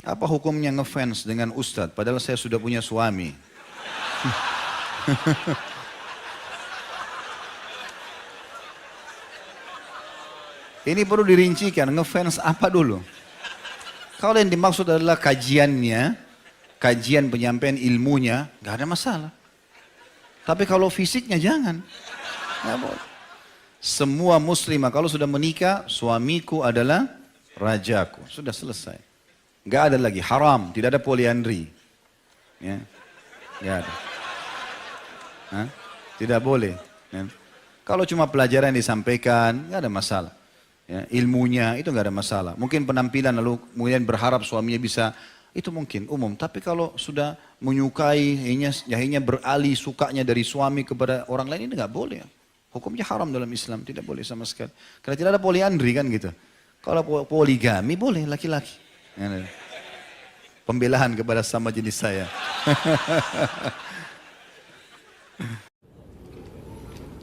Apa hukumnya ngefans dengan ustadz padahal saya sudah punya suami? Ini perlu dirincikan, ngefans apa dulu? Kalau yang dimaksud adalah kajiannya, kajian penyampaian ilmunya, nggak ada masalah. Tapi kalau fisiknya jangan. Nggak boleh. Semua muslimah kalau sudah menikah, suamiku adalah rajaku. Sudah selesai. Nggak ada lagi, haram, tidak ada poliandri. Ya. Nggak ada. Hah? Tidak boleh. Ya. Kalau cuma pelajaran yang disampaikan, nggak ada masalah. Ya, ilmunya itu nggak ada masalah. Mungkin penampilan lalu kemudian berharap suaminya bisa, itu mungkin umum. Tapi kalau sudah menyukai, akhirnya beralih sukanya dari suami kepada orang lain, ini nggak boleh. Hukumnya haram dalam Islam, tidak boleh sama sekali. Karena tidak ada poliandri kan gitu. Kalau poligami boleh laki-laki. Ya, pembelaan kepada sama jenis saya.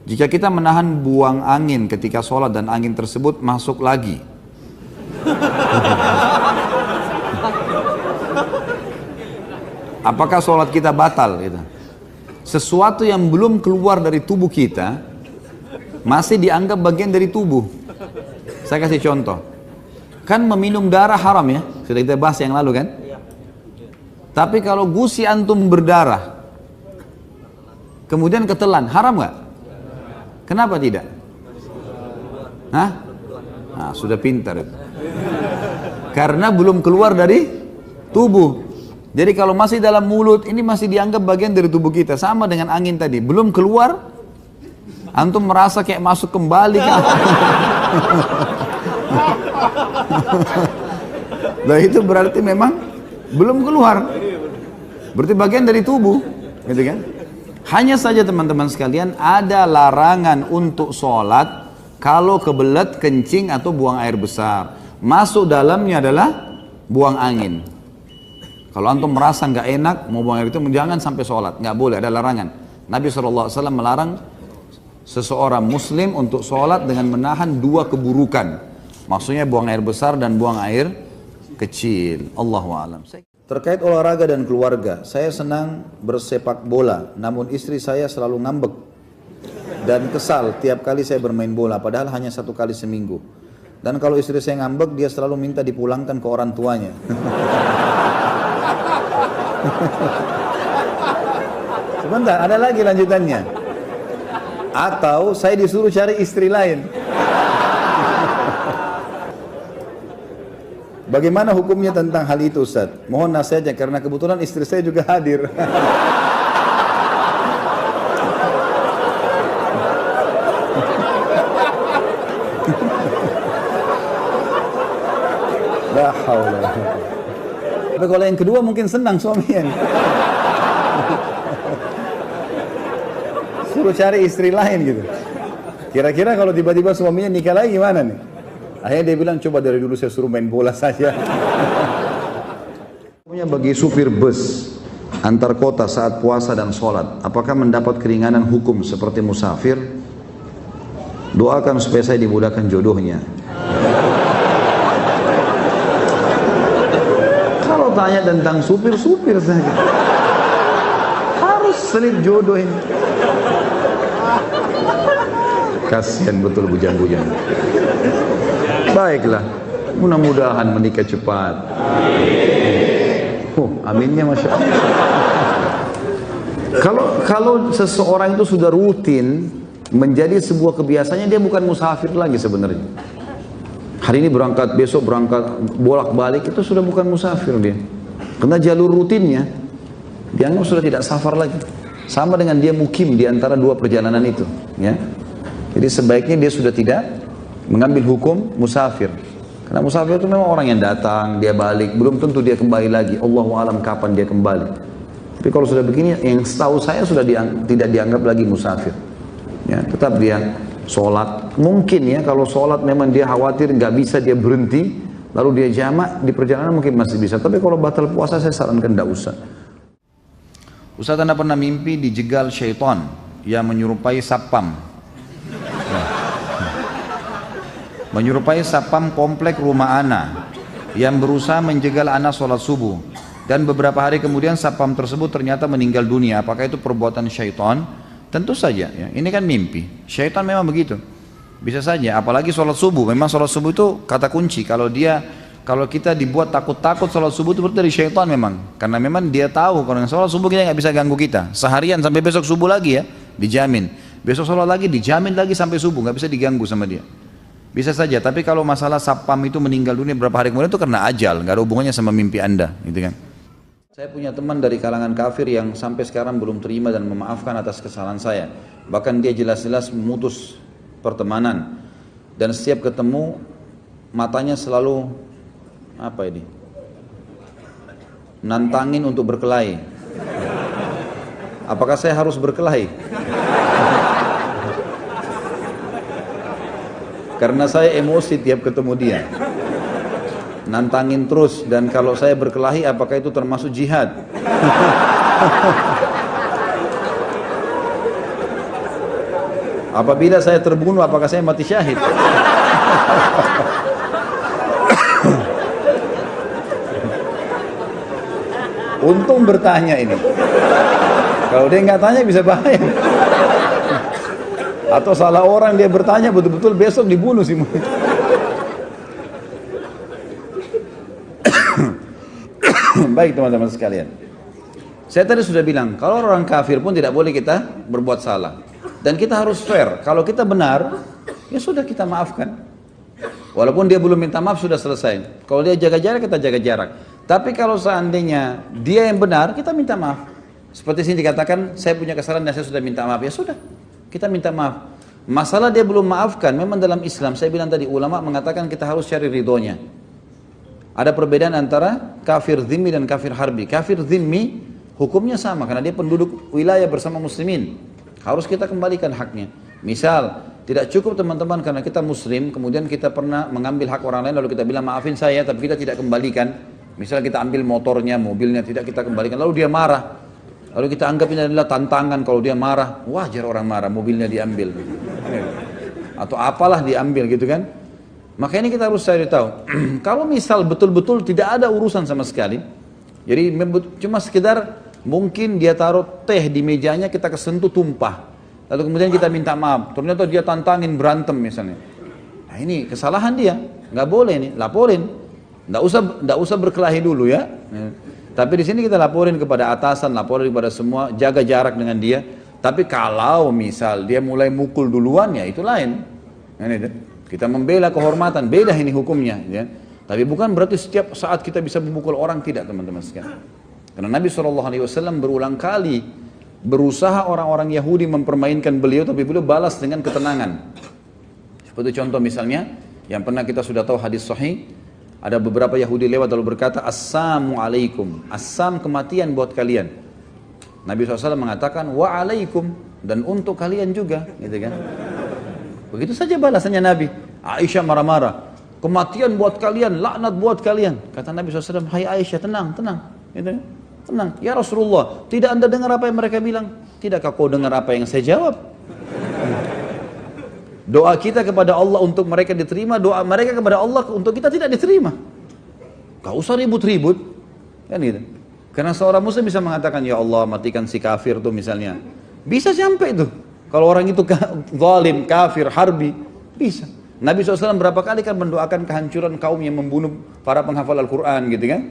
Jika kita menahan buang angin ketika sholat dan angin tersebut masuk lagi. Apakah sholat kita batal? Gitu. Sesuatu yang belum keluar dari tubuh kita masih dianggap bagian dari tubuh. Saya kasih contoh. Kan meminum darah haram ya? Sudah kita bahas yang lalu kan? Tapi kalau gusi antum berdarah, kemudian ketelan, haram nggak? Kenapa tidak? Hah? Nah, sudah pintar. Karena belum keluar dari tubuh. Jadi kalau masih dalam mulut, ini masih dianggap bagian dari tubuh kita. Sama dengan angin tadi. Belum keluar, antum merasa kayak masuk kembali kan? Nah itu berarti memang belum keluar. Berarti bagian dari tubuh. Gitu kan? Hanya saja teman-teman sekalian ada larangan untuk sholat kalau kebelet, kencing atau buang air besar. Masuk dalamnya adalah buang angin. Kalau antum merasa nggak enak mau buang air itu jangan sampai sholat, nggak boleh, ada larangan. Nabi SAW melarang seseorang muslim untuk sholat dengan menahan dua keburukan. Maksudnya buang air besar dan buang air kecil. Allahu a'lam. Terkait olahraga dan keluarga, saya senang bersepak bola, namun istri saya selalu ngambek dan kesal tiap kali saya bermain bola, padahal hanya 1 kali seminggu. Dan kalau istri saya ngambek, dia selalu minta dipulangkan ke orang tuanya. Sebentar, ada lagi lanjutannya. Atau saya disuruh cari istri lain. Bagaimana hukumnya tentang hal itu Ustaz? Mohon nasihatnya karena kebetulan istri saya juga hadir. La haula. Tapi kalau yang kedua mungkin senang suaminya. Suruh cari istri lain gitu. Kira-kira kalau tiba-tiba suaminya nikah lagi gimana nih? Akhirnya dia bilang, coba dari dulu saya suruh main bola saja. Bagi supir bus antar kota saat puasa dan sholat, apakah mendapat keringanan hukum seperti musafir? Doakan supaya saya dimudahkan jodohnya. Kalau tanya tentang supir saja. Harus selip jodoh ini. Kasihan betul bujang-bujang. Baiklah, mudah-mudahan menikah cepat. Aminnya Masya Allah. Kalau seseorang itu sudah rutin menjadi sebuah kebiasaannya, dia bukan musafir lagi sebenarnya. Hari ini berangkat, besok berangkat, bolak-balik, itu sudah bukan musafir dia. Karena jalur rutinnya dianggap sudah tidak safar lagi. Sama dengan dia mukim di antara dua perjalanan itu, ya. Jadi sebaiknya dia sudah tidak mengambil hukum musafir. Karena musafir itu memang orang yang datang, dia balik, belum tentu dia kembali lagi. Allahu alam kapan dia kembali. Tapi kalau sudah begini, yang setahu saya sudah tidak dianggap lagi musafir. Ya, tetap dia sholat. Mungkin ya kalau sholat memang dia khawatir nggak bisa dia berhenti, lalu dia jamak di perjalanan mungkin masih bisa. Tapi kalau batal puasa saya sarankan tidak usah. Ustaz, Anda pernah mimpi dijegal syaitan yang menyerupai sapam. Menyerupai sapam komplek rumah ana. yang berusaha menjegal anak sholat subuh. Dan beberapa hari kemudian satpam tersebut ternyata meninggal dunia. Apakah itu perbuatan syaitan? Tentu saja, ya. Ini kan mimpi. Syaitan memang begitu. Bisa saja, apalagi sholat subuh. Memang sholat subuh itu kata kunci. Kalau kita dibuat takut-takut sholat subuh itu berarti dari syaitan memang. Karena memang dia tahu kalau sholat subuh kita nggak bisa ganggu kita. Seharian sampai besok subuh lagi ya, dijamin. Besok sholat lagi, dijamin lagi sampai subuh, nggak bisa diganggu sama dia. Bisa saja, tapi kalau masalah satpam itu meninggal dunia beberapa hari kemudian itu karena ajal, nggak ada hubungannya sama mimpi Anda, gitu kan. Saya punya teman dari kalangan kafir yang sampai sekarang belum terima dan memaafkan atas kesalahan saya. Bahkan dia jelas-jelas memutus pertemanan. Dan setiap ketemu, matanya selalu, nantangin untuk berkelahi. Apakah saya harus berkelahi? Karena saya emosi tiap ketemu dia. Nantangin terus, dan kalau saya berkelahi apakah itu termasuk jihad? Apabila saya terbunuh apakah saya mati syahid? Untung bertanya ini. Kalau dia nggak tanya bisa bahaya. Atau salah orang dia bertanya betul-betul besok dibunuh sih. Baik teman-teman sekalian, saya tadi sudah bilang kalau orang kafir pun tidak boleh kita berbuat salah, dan kita harus fair. Kalau kita benar, ya sudah kita maafkan. Walaupun dia belum minta maaf sudah selesai. Kalau dia jaga jarak kita jaga jarak. Tapi kalau seandainya dia yang benar, kita minta maaf. Seperti sini dikatakan saya punya kesalahan dan saya sudah minta maaf, ya sudah kita minta maaf. Masalah dia belum maafkan, memang dalam Islam saya bilang tadi ulama mengatakan kita harus cari ridhonya. Ada perbedaan antara kafir dhimmi dan kafir harbi. Kafir dhimmi hukumnya sama karena dia penduduk wilayah bersama muslimin. Harus kita kembalikan haknya. Misal, tidak cukup teman-teman karena kita muslim, kemudian kita pernah mengambil hak orang lain lalu kita bilang maafin saya tapi kita tidak kembalikan. Misal kita ambil motornya, mobilnya tidak kita kembalikan lalu dia marah. Lalu kita anggap ini adalah tantangan, kalau dia marah, wajar orang marah, mobilnya diambil. Atau apalah diambil gitu kan. Maka ini kita harus cari tahu. Kalau misal betul-betul tidak ada urusan sama sekali, jadi cuma sekedar mungkin dia taruh teh di mejanya kita kesentuh tumpah, lalu kemudian kita minta maaf, ternyata dia tantangin berantem misalnya. Nah ini kesalahan dia, nggak boleh nih, laporin. Nggak usah berkelahi dulu ya. Tapi di sini kita laporin kepada atasan, laporin kepada semua, jaga jarak dengan dia. Tapi kalau misal dia mulai mukul duluan ya itu lain. Kita membela kehormatan, beda ini hukumnya. Ya. Tapi bukan berarti setiap saat kita bisa memukul orang, tidak teman-teman sekalian. Karena Nabi SAW berulang kali berusaha orang-orang Yahudi mempermainkan beliau, tapi beliau balas dengan ketenangan. Seperti contoh misalnya, yang pernah kita sudah tahu hadis sahih, ada beberapa Yahudi lewat lalu berkata, Assalamualaikum, Assam kematian buat kalian. Nabi SAW mengatakan, Wa'alaikum, dan untuk kalian juga. Gitu kan? Begitu saja balasannya Nabi. Aisyah marah-marah. Kematian buat kalian, laknat buat kalian. Kata Nabi SAW, hai Aisyah, tenang. Gitu. Tenang. Ya Rasulullah, tidak anda dengar apa yang mereka bilang? Tidakkah kau dengar apa yang saya jawab? Doa kita kepada Allah untuk mereka diterima, doa mereka kepada Allah untuk kita tidak diterima. Gak usah ribut-ribut. Kan gitu. Karena seorang muslim bisa mengatakan, ya Allah matikan si kafir tuh misalnya. Bisa sampai itu. Kalau orang itu zalim, kafir, harbi, bisa. Nabi SAW berapa kali kan mendoakan kehancuran kaum yang membunuh para penghafal Al-Quran gitu kan.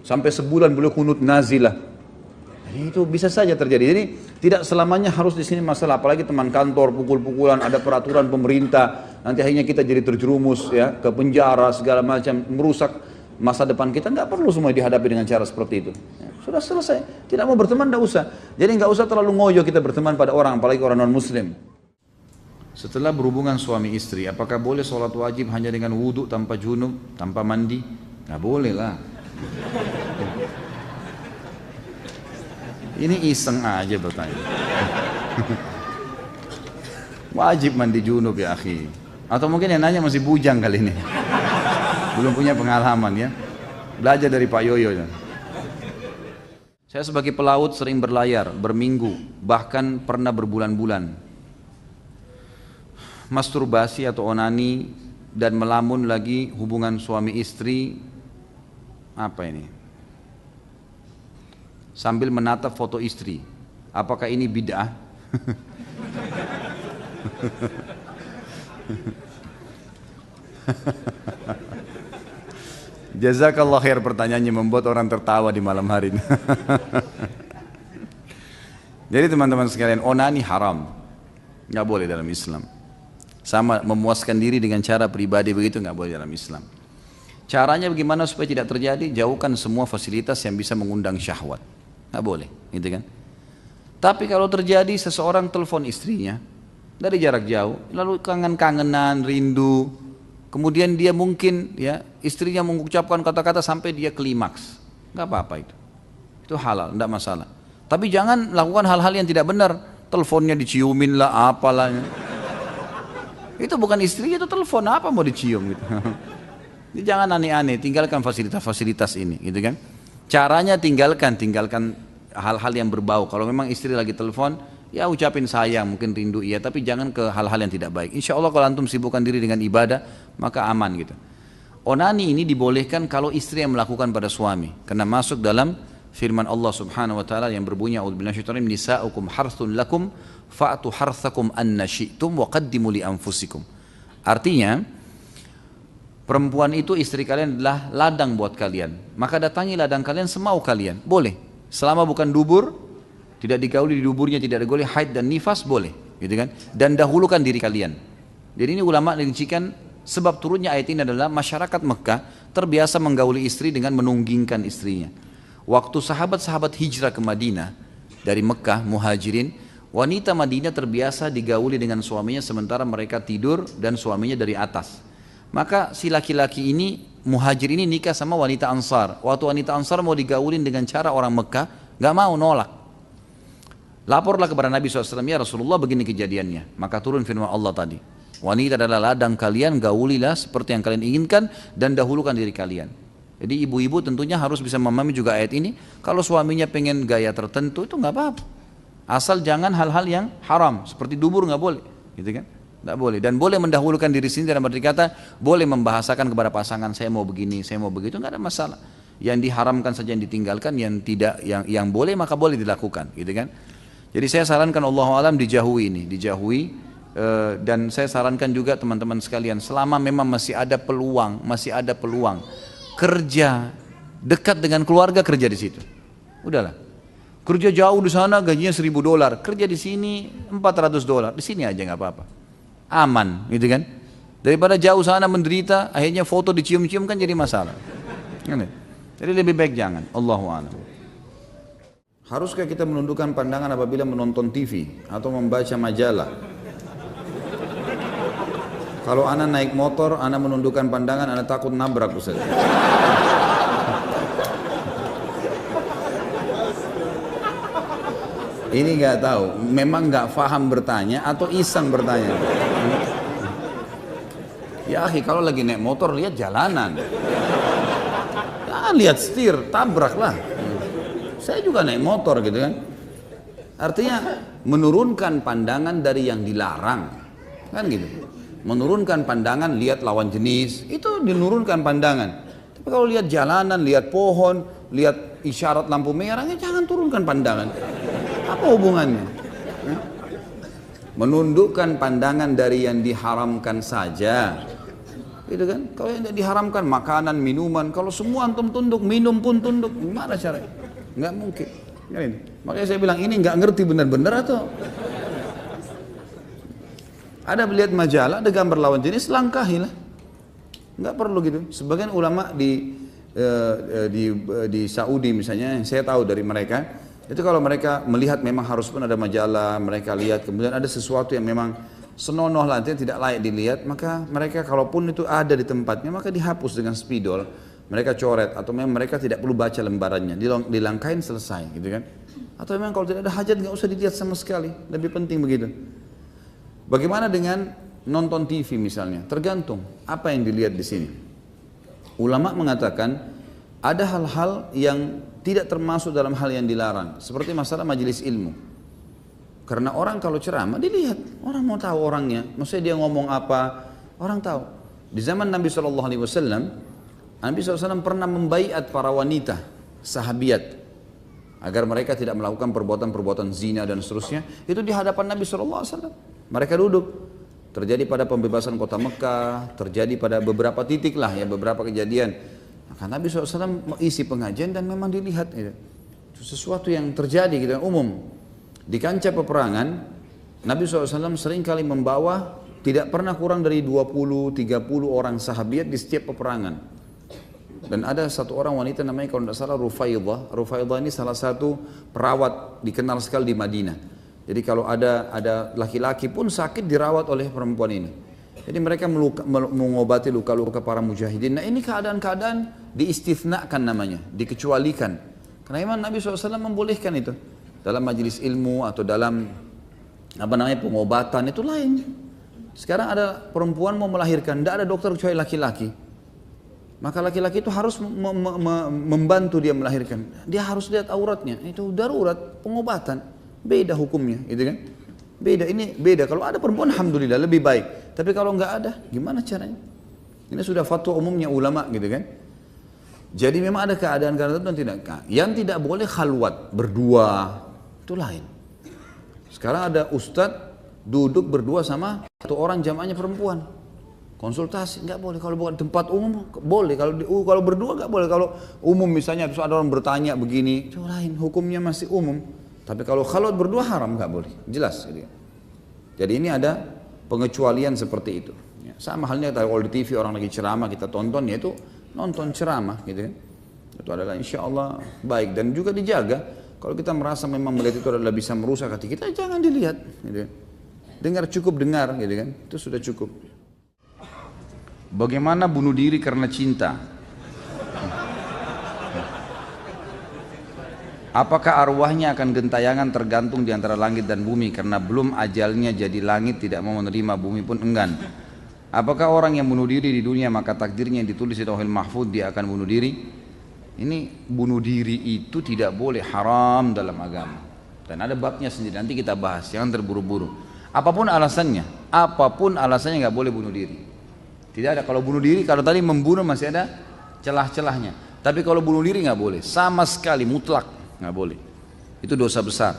Sampai sebulan beliau kunut nazilah. Itu bisa saja terjadi. Jadi tidak selamanya harus di sini masalah. Apalagi teman kantor, pukul-pukulan, ada peraturan pemerintah. Nanti akhirnya kita jadi terjerumus ya ke penjara, segala macam, merusak masa depan kita. Nggak perlu semua dihadapi dengan cara seperti itu. Ya, sudah selesai. Tidak mau berteman, nggak usah. Jadi nggak usah terlalu ngoyo kita berteman pada orang, apalagi orang non-muslim. Setelah berhubungan suami istri, apakah boleh sholat wajib hanya dengan wudhu tanpa junub, tanpa mandi? Nggak boleh lah. Ini iseng aja bertanya. Wajib mandi junub ya akhi. Atau mungkin yang nanya masih bujang kali ini. Belum punya pengalaman ya. Belajar dari Pak Yoyo ya. Saya sebagai pelaut sering berlayar, berminggu, bahkan pernah berbulan-bulan. Masturbasi atau onani dan melamun lagi hubungan suami istri Apa ini? Sambil menatap foto istri. Apakah ini bid'ah? Jazakallah khair, pertanyaannya membuat orang tertawa di malam hari ini. Jadi teman-teman sekalian, onani haram. Nggak boleh dalam Islam. Sama memuaskan diri dengan cara pribadi begitu nggak boleh dalam Islam. Caranya bagaimana supaya tidak terjadi? Jauhkan semua fasilitas yang bisa mengundang syahwat. Nggak boleh, gitu kan? Tapi kalau terjadi seseorang telepon istrinya dari jarak jauh, lalu kangen-kangenan, rindu, kemudian dia mungkin ya istrinya mengucapkan kata-kata sampai dia klimaks, nggak apa-apa itu halal, nggak masalah. Tapi jangan lakukan hal-hal yang tidak benar, teleponnya diciumin lah, apalah. Itu bukan istri, itu telepon, apa mau dicium gitu. Jadi jangan aneh-aneh, tinggalkan fasilitas-fasilitas ini, gitu kan? Caranya tinggalkan hal-hal yang berbau. Kalau memang istri lagi telepon, ya ucapin sayang, mungkin rindu iya, tapi jangan ke hal-hal yang tidak baik. Insya Allah kalau antum sibukkan diri dengan ibadah, maka aman gitu. Onani ini dibolehkan kalau istri yang melakukan pada suami, karena masuk dalam firman Allah Subhanahu wa taala yang berbunyi a'udzubillahi minasyaitonir rajim, nisa'ukum harthun lakum fa'tu harthakum anna syi'tum wa qaddimu li anfusikum. Artinya, perempuan itu istri kalian adalah ladang buat kalian, maka datangi ladang kalian semau kalian, boleh. Selama bukan dubur, tidak digauli di duburnya, tidak digauli haid dan nifas, boleh, gitu kan? Dan dahulukan diri kalian. Jadi ini ulama rincikan sebab turunnya ayat ini adalah masyarakat Mekah terbiasa menggauli istri dengan menunggingkan istrinya. Waktu sahabat-sahabat hijrah ke Madinah dari Mekah, muhajirin, wanita Madinah terbiasa digauli dengan suaminya sementara mereka tidur dan suaminya dari atas. Maka si laki-laki ini, muhajir ini nikah sama wanita Ansar. Waktu wanita Ansar mau digaulin dengan cara orang Mekah, gak mau, nolak. Laporlah kepada Nabi SAW, ya Rasulullah begini kejadiannya. Maka turun firman Allah tadi, wanita adalah ladang kalian, gaulilah seperti yang kalian inginkan dan dahulukan diri kalian. Jadi ibu-ibu tentunya harus bisa memahami juga ayat ini. Kalau suaminya pengen gaya tertentu itu gak apa-apa, asal jangan hal-hal yang haram seperti dubur, gak boleh, gitu kan? Tidak boleh. Dan boleh mendahulukan diri sendiri dalam arti kata boleh membahasakan kepada pasangan, saya mau begini, saya mau begitu, nggak ada masalah. Yang diharamkan saja yang ditinggalkan, yang tidak, yang boleh maka boleh dilakukan, gitu kan? Jadi saya sarankan Allahu alam dijauhi ini, dan saya sarankan juga teman-teman sekalian, selama memang masih ada peluang kerja dekat dengan keluarga, kerja di situ. Udahlah. Kerja jauh di sana gajinya $1.000, kerja di sini $400, di sini aja nggak apa-apa. Aman, gitu kan? Daripada jauh sana menderita, akhirnya foto dicium-cium kan jadi masalah. Jadi lebih baik jangan. Allahu a'lam. Haruskah kita menundukkan pandangan apabila menonton TV atau membaca majalah? Kalau anak naik motor, anak menundukkan pandangan, anak takut nabrak, Ustaz. Ini nggak tahu, memang nggak faham bertanya atau iseng bertanya. Ya akhi, kalau lagi naik motor lihat jalanan, jangan lihat setir, tabraklah. Saya juga naik motor gitu kan. Artinya menurunkan pandangan dari yang dilarang, kan gitu. Menurunkan pandangan, lihat lawan jenis, itu menurunkan pandangan. Tapi kalau lihat jalanan, lihat pohon, lihat isyarat lampu merahnya, jangan turunkan pandangan. Apa hubungannya? Menundukkan pandangan dari yang diharamkan saja, gitu kan? Kalau yang tidak diharamkan makanan, minuman, kalau semua antum tunduk, minum pun tunduk, gimana caranya? Nggak mungkin. Makanya saya bilang ini nggak ngerti benar-benar atau ada melihat majalah, ada gambar lawan jenis, langkahilah. Nggak perlu gitu. Sebagian ulama di Saudi misalnya, yang saya tahu dari mereka, itu kalau mereka melihat memang harus pun ada majalah, mereka lihat, kemudian ada sesuatu yang memang senonoh lah, tidak layak dilihat, maka mereka kalaupun itu ada di tempatnya, maka dihapus dengan spidol, mereka coret, atau memang mereka tidak perlu baca lembarannya, dilangkain selesai, gitu kan? Atau memang kalau tidak ada hajat nggak usah dilihat sama sekali, lebih penting begitu. Bagaimana dengan nonton TV misalnya? Tergantung apa yang dilihat di sini. Ulama mengatakan ada hal-hal yang tidak termasuk dalam hal yang dilarang, seperti masalah majelis ilmu. Karena orang kalau ceramah dilihat, orang mau tahu orangnya, maksudnya dia ngomong apa, orang tahu. Di zaman Nabi SAW, Nabi SAW pernah membaiat para wanita, sahabiat, agar mereka tidak melakukan perbuatan-perbuatan zina dan seterusnya. Itu di hadapan Nabi SAW. Mereka duduk. Terjadi pada pembebasan kota Mekah, terjadi pada beberapa titik lah ya, beberapa kejadian. Maka Nabi SAW isi pengajian dan memang dilihat gitu. Itu sesuatu yang terjadi gitu, umum. Di kancah peperangan, Nabi SAW seringkali membawa tidak pernah kurang dari 20-30 orang sahabiat di setiap peperangan. Dan ada satu orang wanita namanya kalau tidak salah Rufaidah. Rufaidah ini salah satu perawat dikenal sekali di Madinah. Jadi kalau ada laki-laki pun sakit dirawat oleh perempuan ini. Jadi mereka mengobati luka-luka para mujahidin. Nah ini keadaan-keadaan diistithnakan namanya, dikecualikan. Karena memang Nabi SAW membolehkan itu. Dalam majelis ilmu atau dalam pengobatan itu lain. Sekarang ada perempuan mau melahirkan, tidak ada dokter kecuali laki-laki. Maka laki-laki itu harus membantu dia melahirkan. Dia harus lihat auratnya. Itu darurat, pengobatan. Beda hukumnya, gitu kan? Beda, ini beda. Kalau ada perempuan, alhamdulillah lebih baik. Tapi kalau nggak ada, gimana caranya? Ini sudah fatwa umumnya ulama, gitu kan? Jadi memang ada keadaan-keadaan tertentu tidak. Yang tidak boleh khalwat, berdua, itu lain. Sekarang ada ustadz duduk berdua sama satu orang jamaahnya perempuan. Konsultasi nggak boleh. Kalau bukan tempat umum boleh. Kalau berdua nggak boleh. Kalau umum misalnya terus ada orang bertanya begini, itu lain. Hukumnya masih umum. Tapi kalau khalwat berdua haram nggak boleh. Jelas. Gitu. Jadi ini ada pengecualian seperti itu. Ya, sama halnya kalau di TV orang lagi ceramah kita tonton, yaitu nonton ceramah, gitu kan? Itu adalah insya Allah baik dan juga dijaga. Kalau kita merasa memang melihat itu adalah bisa merusak hati kita, jangan dilihat. Gitu. Dengar cukup dengar, gitu kan? Itu sudah cukup. Bagaimana bunuh diri karena cinta? Apakah arwahnya akan gentayangan tergantung di antara langit dan bumi karena belum ajalnya jadi langit tidak mau menerima bumi pun enggan? Apakah orang yang bunuh diri di dunia maka takdirnya yang ditulis di Lauhul Mahfuz dia akan bunuh diri? Ini bunuh diri itu tidak boleh, haram dalam agama. Dan ada babnya sendiri, nanti kita bahas, jangan terburu-buru. Apapun alasannya nggak boleh bunuh diri. Tidak ada, kalau bunuh diri, kalau tadi membunuh masih ada celah-celahnya. Tapi kalau bunuh diri nggak boleh, sama sekali mutlak nggak boleh. Itu dosa besar.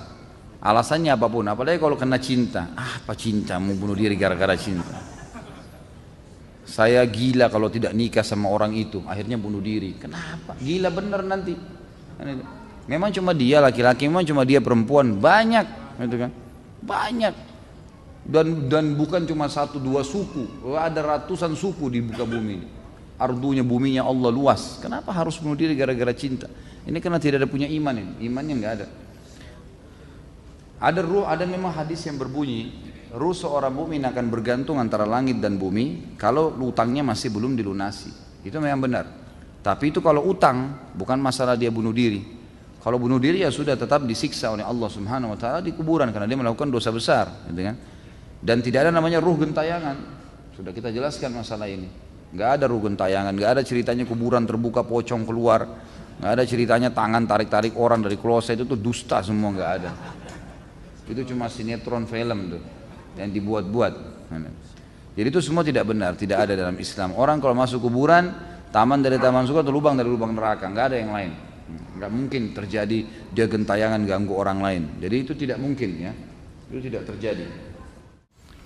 Alasannya apapun, apalagi kalau kena cinta. Apa cinta, mau bunuh diri gara-gara cinta? Saya gila kalau tidak nikah sama orang itu, akhirnya bunuh diri. Kenapa? Gila bener nanti. Memang cuma dia laki-laki, memang cuma dia perempuan, banyak, gitu kan? Banyak. Dan bukan cuma satu dua suku, ada ratusan suku di muka bumi ini. Ardunya buminya Allah luas. Kenapa harus bunuh diri gara-gara cinta? Ini karena tidak ada punya iman ini. Imannya nggak ada. Ada memang hadis yang berbunyi, ruh seorang mukmin akan bergantung antara langit dan bumi kalau utangnya masih belum dilunasi. Itu memang benar. Tapi itu kalau utang, bukan masalah dia bunuh diri. Kalau bunuh diri ya sudah tetap disiksa oleh Allah Subhanahu wa taala di kuburan karena dia melakukan dosa besar, gitu kan? Dan tidak ada namanya ruh gentayangan. Sudah kita jelaskan masalah ini. Nggak ada ruh gentayangan, nggak ada ceritanya kuburan terbuka pocong keluar, nggak ada ceritanya tangan tarik-tarik orang dari kloset, itu tuh dusta semua, nggak ada. Itu cuma sinetron film tuh yang dibuat-buat. Jadi itu semua tidak benar, tidak ada dalam Islam. Orang kalau masuk kuburan, taman dari taman surga atau lubang dari lubang neraka, nggak ada yang lain. Nggak mungkin terjadi dia gentayangan ganggu orang lain. Jadi itu tidak mungkin ya, itu tidak terjadi.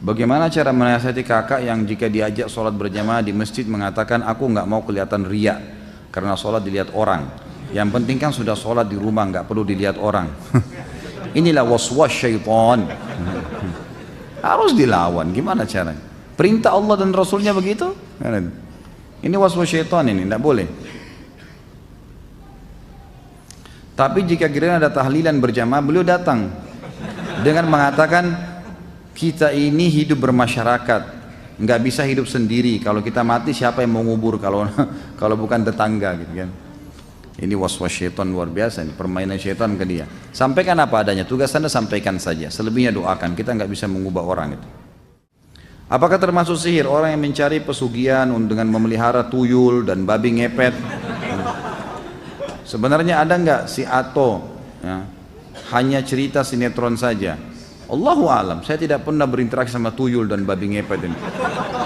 Bagaimana cara menasihati kakak yang jika diajak sholat berjamaah di masjid mengatakan aku nggak mau kelihatan riya karena sholat dilihat orang. Yang penting kan sudah sholat di rumah, nggak perlu dilihat orang. Inilah waswas syaitan. Harus dilawan, gimana caranya? Perintah Allah dan Rasulnya begitu? Ini waswas syaitan ini, tidak boleh. Tapi jika kira ada tahlilan berjamaah, beliau datang dengan mengatakan kita ini hidup bermasyarakat, nggak bisa hidup sendiri. Kalau kita mati siapa yang mau ngubur kalau bukan tetangga, gitu kan? Ini waswas syaitan luar biasa, ini permainan syaitan ke dia. Sampaikan apa adanya, tugas Anda sampaikan saja. Selebihnya doakan. Kita nggak bisa mengubah orang itu. Apakah termasuk sihir orang yang mencari pesugihan dengan memelihara tuyul dan babi ngepet? Sebenarnya ada nggak si Ato? Ya, hanya cerita sinetron saja. Allahu alam, saya tidak pernah berinteraksi sama tuyul dan babi ngepet ini.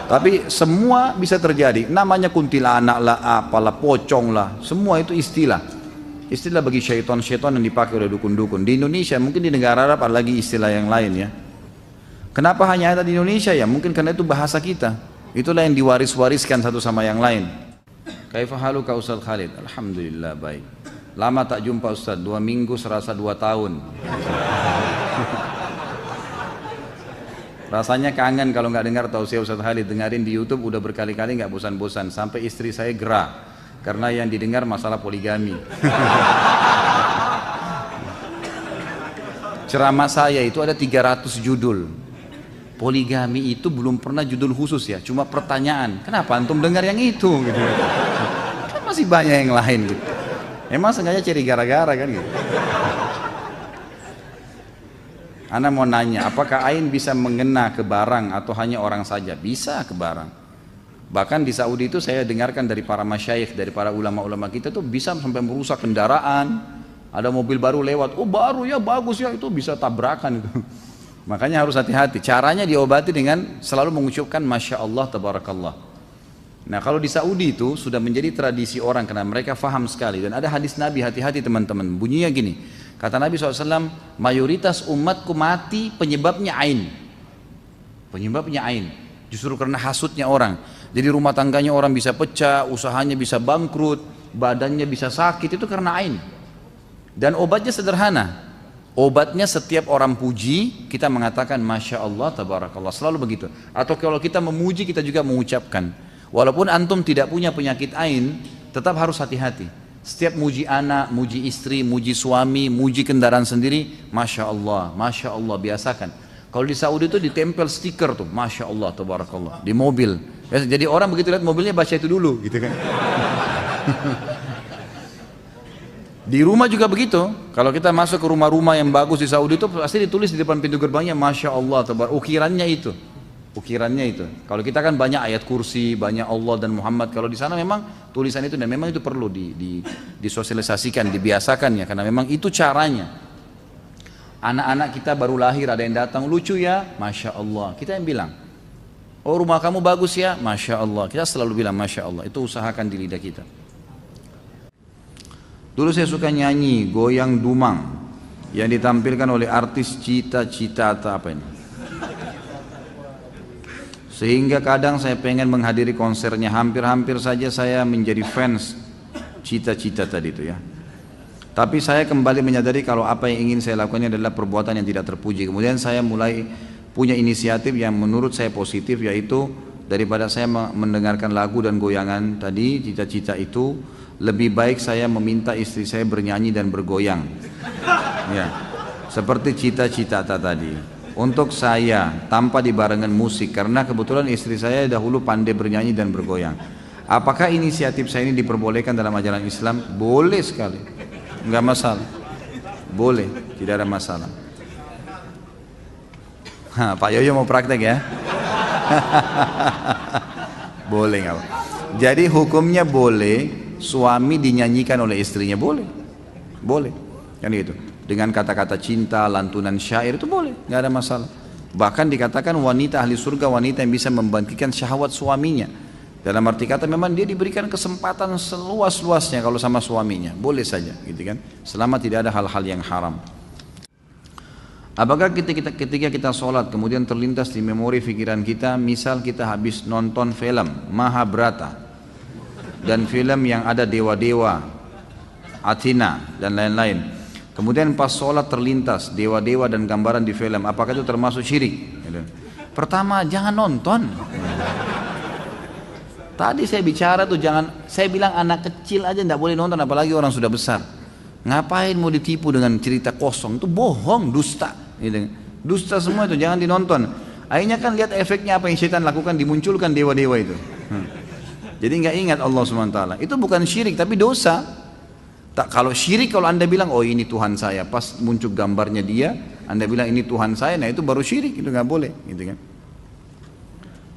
Tapi semua bisa terjadi. Namanya kuntilanak lah, apalah, pocong lah, semua itu istilah. Istilah bagi syaitan-syaitan yang dipakai oleh dukun-dukun. Di Indonesia, mungkin di negara Arab ada lagi istilah yang lain ya. Kenapa hanya ada di Indonesia ya? Mungkin karena itu bahasa kita. Itulah yang diwaris-wariskan satu sama yang lain. Kaifa haluka Ustaz Khalid? Alhamdulillah baik. Lama tak jumpa Ustaz, 2 minggu serasa 2 tahun. Rasanya kangen kalau nggak dengar tausiah Ustaz Khalid, dengerin di YouTube udah berkali-kali nggak bosan-bosan, sampai istri saya gerah karena yang didengar masalah poligami. Ceramah saya itu ada 300 judul. Poligami itu belum pernah judul khusus ya, cuma pertanyaan. Kenapa antum dengar yang itu? Gitu. Kan masih banyak yang lain gitu. Emang sengaja cari gara-gara kan gitu. Ana mau nanya, apakah ain bisa mengena ke barang atau hanya orang saja? Bisa ke barang. Bahkan di Saudi itu saya dengarkan dari para masyayikh, dari para ulama-ulama kita tuh bisa sampai merusak kendaraan. Ada mobil baru lewat, oh baru ya, bagus ya, itu bisa tabrakan itu. Makanya harus hati-hati. Caranya diobati dengan selalu mengucapkan Masya Allah, Tabarakallah. Nah kalau di Saudi itu sudah menjadi tradisi orang karena mereka faham sekali. Dan ada hadis Nabi, hati-hati teman-teman. Bunyinya gini, kata Nabi SAW, mayoritas umatku mati penyebabnya ain. Penyebabnya ain. Justru karena hasutnya orang. Jadi rumah tangganya orang bisa pecah, usahanya bisa bangkrut, badannya bisa sakit, itu karena ain. Dan obatnya sederhana. Obatnya setiap orang puji, kita mengatakan Masya Allah, Tabarakallah. Selalu begitu. Atau kalau kita memuji, kita juga mengucapkan. Walaupun antum tidak punya penyakit ain, tetap harus hati-hati. Setiap muji anak, muji istri, muji suami, muji kendaraan sendiri, Masya Allah, biasakan. Kalau di Saudi itu ditempel stiker tuh, Masya Allah, Tabarakallah, di mobil. Jadi orang begitu lihat mobilnya baca itu dulu, gitu kan. Di rumah juga begitu. Kalau kita masuk ke rumah-rumah yang bagus di Saudi itu pasti ditulis di depan pintu gerbangnya Masya Allah, ukirannya itu. Ukirannya itu. Kalau kita kan banyak ayat kursi, banyak Allah dan Muhammad. Kalau di sana memang tulisan itu dan memang itu perlu disosialisasikan, dibiasakan ya, karena memang itu caranya. Anak-anak kita baru lahir ada yang datang lucu ya, Masya Allah. Kita yang bilang, oh rumah kamu bagus ya, Masya Allah. Kita selalu bilang Masya Allah. Itu usahakan di lidah kita. Dulu saya suka nyanyi goyang dumang yang ditampilkan oleh artis Cita-Cita atau apa ini. Sehingga kadang saya pengen menghadiri konsernya, hampir-hampir saja saya menjadi fans Cita-Cita tadi itu ya. Tapi saya kembali menyadari kalau apa yang ingin saya lakukan adalah perbuatan yang tidak terpuji. Kemudian saya mulai punya inisiatif yang menurut saya positif, yaitu daripada saya mendengarkan lagu dan goyangan tadi Cita-Cita itu, lebih baik saya meminta istri saya bernyanyi dan bergoyang ya, seperti Cita-Cita tadi untuk saya tanpa dibarengan musik, karena kebetulan istri saya dahulu pandai bernyanyi dan bergoyang. Apakah inisiatif saya ini diperbolehkan dalam ajaran Islam? Boleh sekali, nggak masalah, boleh, tidak ada masalah. Pak Yoyo mau praktek ya? Boleh nggak? Jadi hukumnya boleh suami dinyanyikan oleh istrinya, boleh, kan gitu. Dengan kata-kata cinta, lantunan syair itu boleh, nggak ada masalah. Bahkan dikatakan wanita ahli surga, wanita yang bisa membangkitkan syahwat suaminya. Dalam arti kata memang dia diberikan kesempatan seluas-luasnya kalau sama suaminya, boleh saja, gitu kan. Selama tidak ada hal-hal yang haram. Apakah ketika kita sholat kemudian terlintas di memori pikiran kita, misal kita habis nonton film Mahabharata dan film yang ada dewa-dewa, Athena dan lain-lain. Kemudian pas sholat terlintas dewa-dewa dan gambaran di film, apakah itu termasuk syirik? Pertama, jangan nonton. Tadi saya bicara tuh jangan, saya bilang anak kecil aja tidak boleh nonton, apalagi orang sudah besar. Ngapain mau ditipu dengan cerita kosong? Itu bohong, dusta. Dusta semua itu, jangan dinonton. Akhirnya kan lihat efeknya apa yang syaitan lakukan, dimunculkan dewa-dewa itu. Jadi nggak ingat Allah SWT. Itu bukan syirik tapi dosa. Kalau syirik, kalau anda bilang oh ini Tuhan saya, pas muncul gambarnya dia, anda bilang ini Tuhan saya, nah itu baru syirik, itu nggak boleh, gitu kan.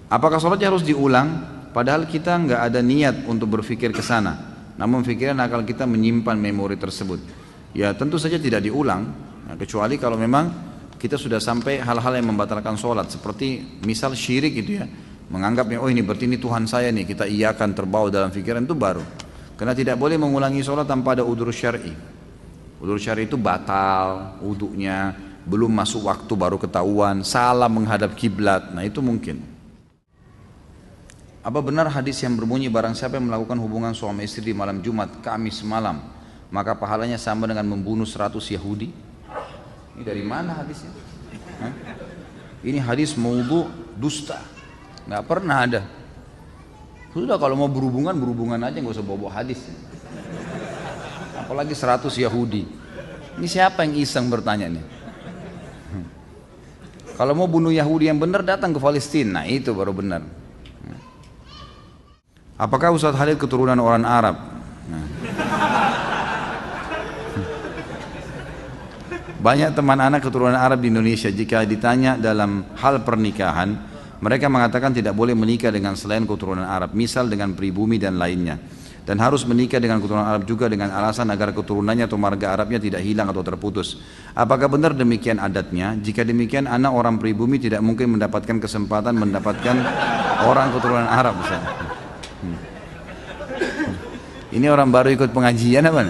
Apakah sholatnya harus diulang? Padahal kita nggak ada niat untuk berpikir ke sana, namun pikiran akal kita menyimpan memori tersebut. Ya tentu saja tidak diulang, nah, kecuali kalau memang kita sudah sampai hal-hal yang membatalkan sholat, seperti misal syirik itu ya, menganggapnya oh ini berarti ini Tuhan saya nih, kita iakan terbawa dalam pikiran, itu baru. Karena tidak boleh mengulangi sholat tanpa ada udzur syar'i. Udzur syar'i itu batal wudunya, belum masuk waktu baru ketahuan, salah menghadap kiblat, nah itu mungkin. Apa benar hadis yang berbunyi barang siapa yang melakukan hubungan suami istri di malam Jumat, Kamis malam, maka pahalanya sama dengan membunuh 100 Yahudi? Ini dari mana hadisnya? Hah? Ini hadis maudhu, dusta, nggak pernah ada. Sudah kalau mau berhubungan aja, nggak usah bawa hadis. Apalagi 100 Yahudi. Ini siapa yang iseng bertanya nih? Kalau mau bunuh Yahudi yang benar datang ke Palestina, nah itu baru benar. Apakah Ustadz Khalid keturunan orang Arab? Nah. Banyak teman anak keturunan Arab di Indonesia, jika ditanya dalam hal pernikahan, mereka mengatakan tidak boleh menikah dengan selain keturunan Arab, misal dengan pribumi dan lainnya. Dan harus menikah dengan keturunan Arab juga dengan alasan agar keturunannya atau marga Arabnya tidak hilang atau terputus. Apakah benar demikian adatnya? Jika demikian, anak orang pribumi tidak mungkin mendapatkan kesempatan mendapatkan orang keturunan Arab. Ini orang baru ikut pengajian apa?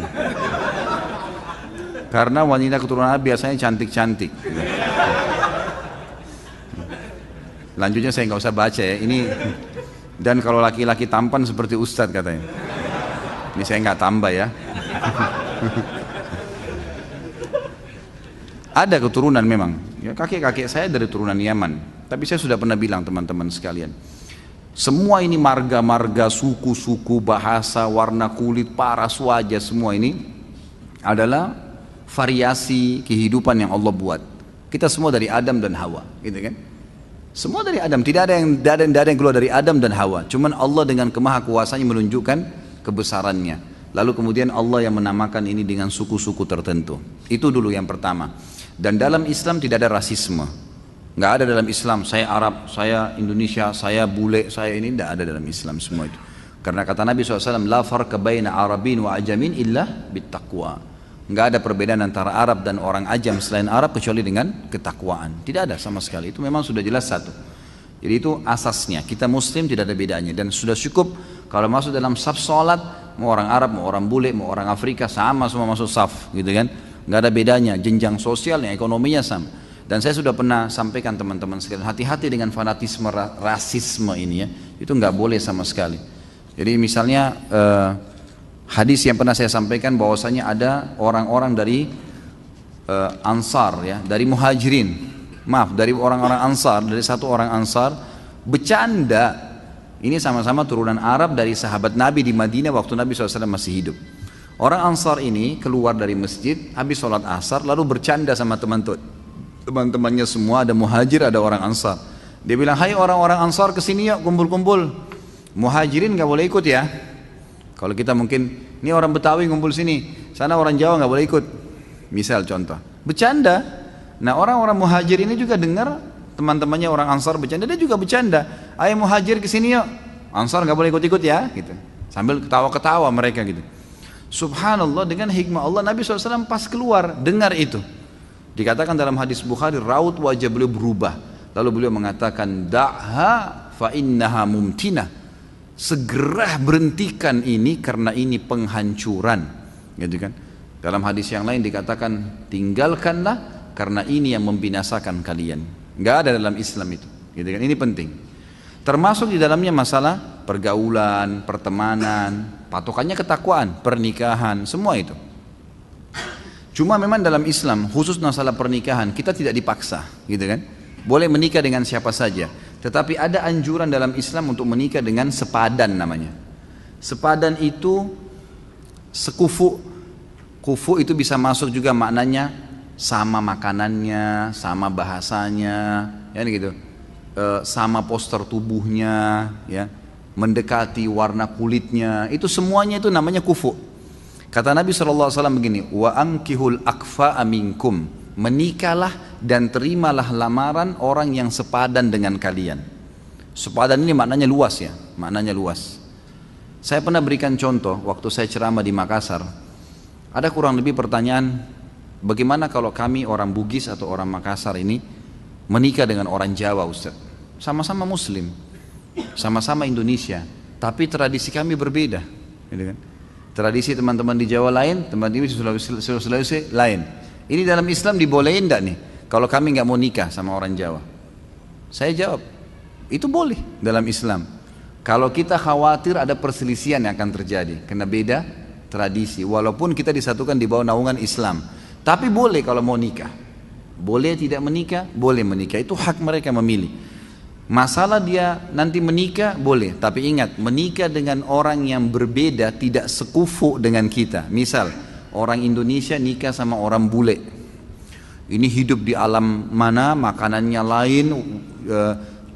Karena wanita keturunan Arab biasanya cantik-cantik. Lanjutnya saya nggak usah baca ya. Ini dan kalau laki-laki tampan seperti Ustadz katanya. Ini saya nggak tambah ya. Ada keturunan memang. Ya, kakek-kakek saya dari turunan Yaman. Tapi saya sudah pernah bilang teman-teman sekalian, semua ini marga-marga, suku-suku, bahasa, warna kulit, paras wajah, semua ini adalah variasi kehidupan yang Allah buat. Kita semua dari Adam dan Hawa, gitu kan? Semua dari Adam, tidak ada yang keluar dari Adam dan Hawa. Cuman Allah dengan kemahakuasaannya menunjukkan kebesarannya. Lalu kemudian Allah yang menamakan ini dengan suku-suku tertentu. Itu dulu yang pertama. Dan dalam Islam tidak ada rasisme. Nggak ada dalam Islam, saya Arab, saya Indonesia, saya bule, saya ini, tidak ada dalam Islam semua itu. Karena kata Nabi SAW, la farqa baina Arabin wa ajamin illa bittaqwa. Nggak ada perbedaan antara Arab dan orang ajam selain Arab kecuali dengan ketakwaan. Tidak ada sama sekali, itu memang sudah jelas satu. Jadi itu asasnya, kita Muslim tidak ada bedanya. Dan sudah cukup kalau masuk dalam saf sholat, mau orang Arab, mau orang bule, mau orang Afrika, sama semua masuk saf, gitu kan. Nggak ada bedanya, jenjang sosialnya, ekonominya sama. Dan saya sudah pernah sampaikan teman-teman sekalian, hati-hati dengan fanatisme rasisme ini ya, itu nggak boleh sama sekali. Jadi misalnya hadis yang pernah saya sampaikan bahwasanya ada orang-orang dari Ansar ya, dari Muhajirin, dari orang-orang Ansar, dari satu orang Ansar bercanda, ini sama-sama turunan Arab dari sahabat Nabi di Madinah waktu Nabi SAW masih hidup. Orang Ansar ini keluar dari masjid habis sholat asar lalu bercanda sama teman-temannya semua, ada Muhajir, ada orang Ansar. Dia bilang, hai orang-orang Ansar kesini yuk kumpul-kumpul. Muhajirin nggak boleh ikut ya. Kalau kita mungkin, ini orang Betawi ngumpul sini, sana orang Jawa nggak boleh ikut. Misal contoh, bercanda. Nah orang-orang Muhajir ini juga dengar teman-temannya orang Ansar bercanda, dia juga bercanda. Ayo Muhajir kesini yuk, Ansar nggak boleh ikut-ikut ya, gitu. Sambil ketawa-ketawa mereka gitu. Subhanallah, dengan hikmah Allah Nabi SAW pas keluar dengar itu. Dikatakan dalam hadis Bukhari, raut wajah beliau berubah. Lalu beliau mengatakan, da'ha fa innaha mumtinah. Segera berhentikan ini karena ini penghancuran, gitu kan? Dalam hadis yang lain dikatakan tinggalkanlah karena ini yang membinasakan kalian. Nggak ada dalam Islam itu, gitu kan? Ini penting. Termasuk di dalamnya masalah pergaulan, pertemanan, patokannya ketakwaan, pernikahan, semua itu. Cuma memang dalam Islam khusus masalah pernikahan kita tidak dipaksa, gitu kan? Boleh menikah dengan siapa saja. Tetapi ada anjuran dalam Islam untuk menikah dengan sepadan namanya. Sepadan itu sekufu. Kufu itu bisa masuk juga maknanya sama makanannya, sama bahasanya, ya gitu. Sama poster tubuhnya, ya, mendekati warna kulitnya. Itu semuanya itu namanya kufu. Kata Nabi SAW begini, wa ankihul akfa'a minkum. Menikahlah dan terimalah lamaran orang yang sepadan dengan kalian. Sepadan ini maknanya luas ya, maknanya luas. Saya pernah berikan contoh waktu saya ceramah di Makassar. Ada kurang lebih pertanyaan Bagaimana kalau kami orang Bugis atau orang Makassar ini menikah dengan orang Jawa, Ustaz? Sama-sama Muslim, sama-sama Indonesia, tapi tradisi kami berbeda, gitu kan? Tradisi teman-teman di Jawa lain, teman-teman di Sulawesi lain. Ini dalam Islam dibolehin enggak nih? Kalau kami nggak mau nikah sama orang Jawa, saya jawab, itu boleh dalam Islam. Kalau kita khawatir ada perselisihan yang akan terjadi, karena beda tradisi, walaupun kita disatukan di bawah naungan Islam. Tapi boleh kalau mau nikah. Boleh tidak menikah, boleh menikah. Itu hak mereka memilih. Masalah dia nanti menikah, boleh. Tapi ingat, menikah dengan orang yang berbeda tidak sekufu dengan kita. Misal, orang Indonesia nikah sama orang bule. Ini hidup di alam mana, makanannya lain,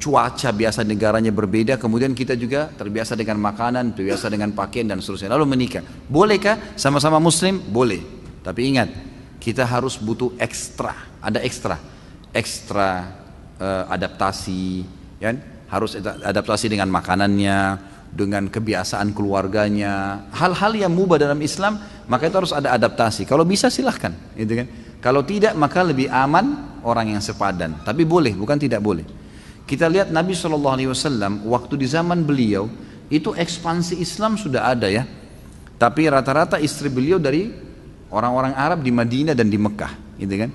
cuaca biasa negaranya berbeda, kemudian kita juga terbiasa dengan makanan, terbiasa dengan pakaian dan seterusnya, lalu menikah. Bolehkah sama-sama Muslim? Boleh. Tapi ingat, kita harus butuh ekstra, ada ekstra adaptasi, ya? Harus adaptasi dengan makanannya, dengan kebiasaan keluarganya, hal-hal yang mubah dalam Islam, maka itu harus ada adaptasi. Kalau bisa silahkan, gitu kan? Kalau tidak, maka lebih aman orang yang sepadan. Tapi boleh, bukan tidak boleh. Kita lihat Nabi SAW waktu di zaman beliau itu ekspansi Islam sudah ada ya, tapi rata-rata istri beliau dari orang-orang Arab di Madinah dan di Mekah, gitu kan?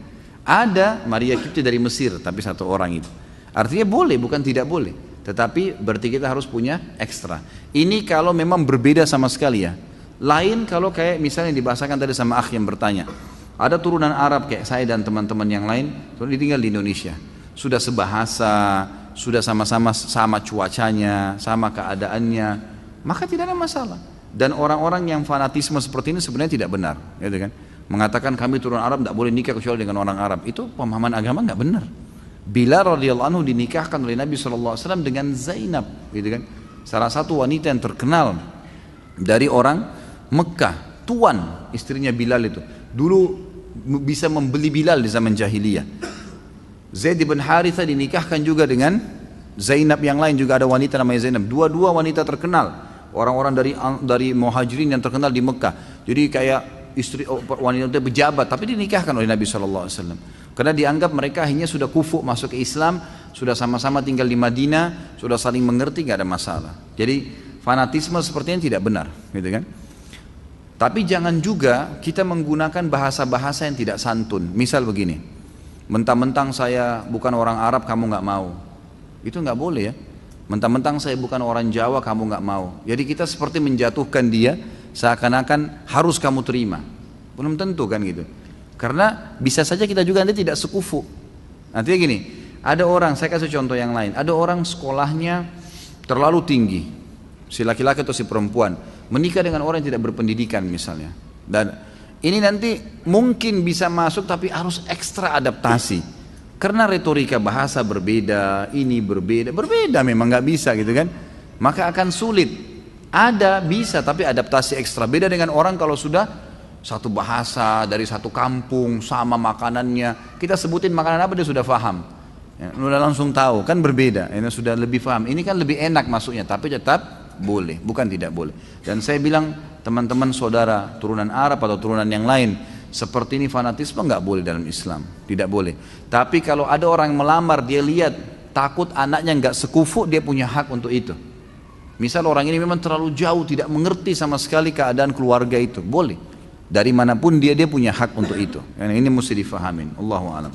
Ada Maria Kipti dari Mesir, tapi satu orang itu. Artinya boleh, bukan tidak boleh. Tetapi berarti kita harus punya ekstra. Ini kalau memang berbeda sama sekali ya. Lain kalau kayak misalnya dibahasakan tadi sama akh yang bertanya. Ada turunan Arab kayak saya dan teman-teman yang lain, tinggal di Indonesia. Sudah sebahasa, sudah sama-sama sama cuacanya, sama keadaannya, maka tidak ada masalah. Dan orang-orang yang fanatisme seperti ini sebenarnya tidak benar, gitu kan? Mengatakan kami turunan Arab tidak boleh nikah kecuali dengan orang Arab, itu pemahaman agama nggak benar. Bilal radhiyallahu anhu dinikahkan oleh Nabi SAW dengan Zainab, gitu kan? Salah satu wanita yang terkenal dari orang Mekah, tuan istrinya Bilal itu. Dulu bisa membeli Bilal di zaman jahiliyah. Zaid bin Harithah dinikahkan juga dengan Zainab yang lain, juga ada wanita namanya Zainab. Dua-dua wanita terkenal, orang-orang dari Muhajirin yang terkenal di Mekah. Jadi kayak istri wanita pejabat, tapi dinikahkan oleh Nabi SAW. Karena dianggap mereka akhirnya sudah kufu masuk ke Islam, sudah sama-sama tinggal di Madinah, sudah saling mengerti, nggak ada masalah. Jadi fanatisme sepertinya tidak benar, gitu kan? Tapi jangan juga kita menggunakan bahasa-bahasa yang tidak santun. Misal begini, mentang-mentang saya bukan orang Arab kamu nggak mau, itu nggak boleh ya. Mentang-mentang saya bukan orang Jawa kamu nggak mau. Jadi kita seperti menjatuhkan dia seakan-akan harus kamu terima. Belum tentu kan gitu. Karena bisa saja kita juga nanti tidak sekufu. Nantinya gini, ada orang, saya kasih contoh yang lain. Ada orang sekolahnya terlalu tinggi, si laki-laki atau si perempuan, menikah dengan orang yang tidak berpendidikan misalnya. Dan ini nanti mungkin bisa masuk tapi harus ekstra adaptasi. Karena retorika bahasa berbeda, ini berbeda memang nggak bisa gitu kan. Maka akan sulit. Ada bisa tapi adaptasi ekstra. Beda dengan orang kalau sudah satu bahasa dari satu kampung sama makanannya. Kita sebutin makanan apa dia sudah paham. Ya, udah langsung tahu kan berbeda. Ini sudah lebih paham. Ini kan lebih enak masuknya tapi tetap boleh, bukan tidak boleh. Dan saya bilang teman-teman saudara turunan Arab atau turunan yang lain, seperti ini fanatisme nggak boleh dalam Islam, tidak boleh. Tapi kalau ada orang yang melamar, dia lihat takut anaknya nggak sekufu, dia punya hak untuk itu. Misal orang ini memang terlalu jauh, tidak mengerti sama sekali keadaan keluarga itu, boleh. Dari manapun dia punya hak untuk itu. Ini mesti difahamin. Allahu a'lam.